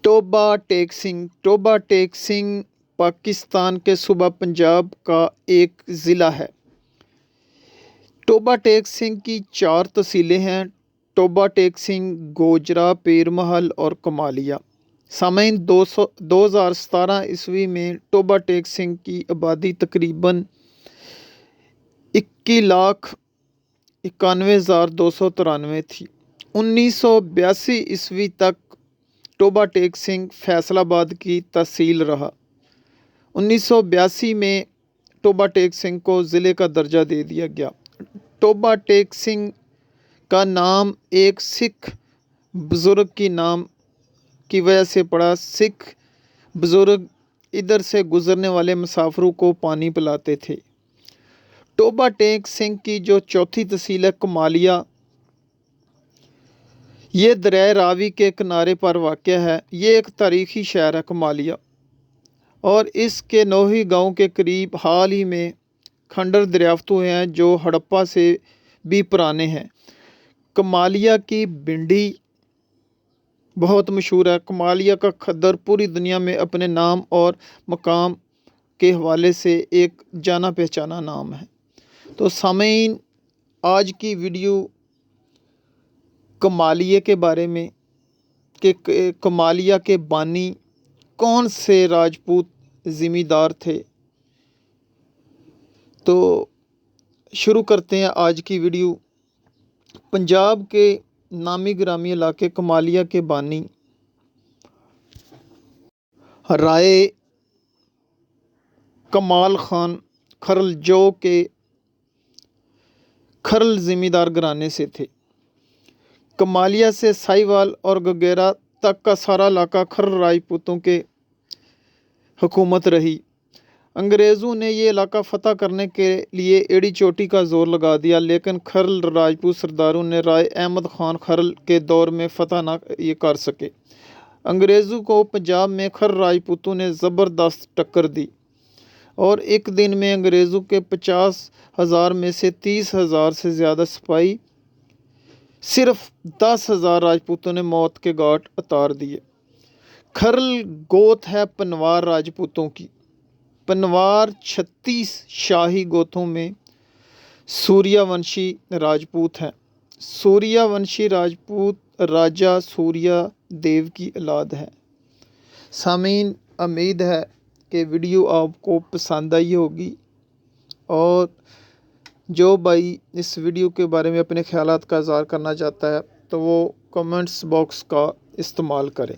ٹوبہ ٹیک سنگھ پاکستان کے صوبہ پنجاب کا ایک ضلع ہے۔ ٹوبہ ٹیک سنگھ کی 4 تحصیلیں ہیں: ٹوبہ ٹیک سنگھ، گوجرا، پیر محل اور کمالیہ۔ سامعین، 2017 عیسوی میں ٹوبہ ٹیک سنگھ کی آبادی تقریباً 21,91,293 تھی۔ 1982 عیسوی تک ٹوبہ ٹیک سنگھ فیصل آباد کی تحصیل رہا۔ 1982 میں ٹوبہ ٹیک سنگھ کو ضلع کا درجہ دے دیا گیا۔ ٹوبہ ٹیک سنگھ کا نام ایک سکھ بزرگ کی نام کی وجہ سے پڑا۔ سکھ بزرگ ادھر سے گزرنے والے مسافروں کو پانی پلاتے تھے۔ ٹوبہ ٹیک سنگھ کی جو چوتھی تحصیل ہے کمالیہ، یہ دریائے راوی کے کنارے پر واقع ہے۔ یہ ایک تاریخی شہر ہے کمالیہ، اور اس کے 9 گاؤں کے قریب حال ہی میں کھنڈر دریافت ہوئے ہیں جو ہڑپہ سے بھی پرانے ہیں۔ کمالیہ کی بھنڈی بہت مشہور ہے۔ کمالیہ کا کھدر پوری دنیا میں اپنے نام اور مقام کے حوالے سے ایک جانا پہچانا نام ہے۔ تو سامعین، آج کی ویڈیو کمالیہ کے بارے میں کہ کمالیہ کے بانی کون سے راجپوت زمیندار تھے، تو شروع کرتے ہیں آج کی ویڈیو۔ پنجاب کے نامی گرامی علاقے کمالیہ کے بانی رائے کمال خان کھرل، جو کہ کھرل زمیندار گھرانے سے تھے۔ کمالیہ سے ساہیوال اور گگیرا تک کا سارا علاقہ کھرل راجپوتوں کے حکومت رہی۔ انگریزوں نے یہ علاقہ فتح کرنے کے لیے ایڑی چوٹی کا زور لگا دیا، لیکن کھرل راجپوت سرداروں نے رائے احمد خان کھرل کے دور میں فتح نہ کر سکے۔ انگریزوں کو پنجاب میں کھرل راجپوتوں نے زبردست ٹکر دی، اور ایک دن میں انگریزوں کے 50,000 میں سے 30,000 سے زیادہ سپاہی صرف 10,000 راجپوتوں نے موت کے گھاٹ اتار دیے۔ کھرل گوت ہے پنوار راجپوتوں کی۔ پنوار 36 شاہی گوتوں میں سوریہ ونشی راجپوت ہیں۔ سوریہ ونشی راجپوت راجا سوریہ دیو کی اولاد ہیں۔ سامعین، امید ہے کہ ویڈیو آپ کو پسند آئی ہوگی، اور جو بھائی اس ویڈیو کے بارے میں اپنے خیالات کا اظہار کرنا چاہتا ہے تو وہ کمنٹس باکس کا استعمال کریں۔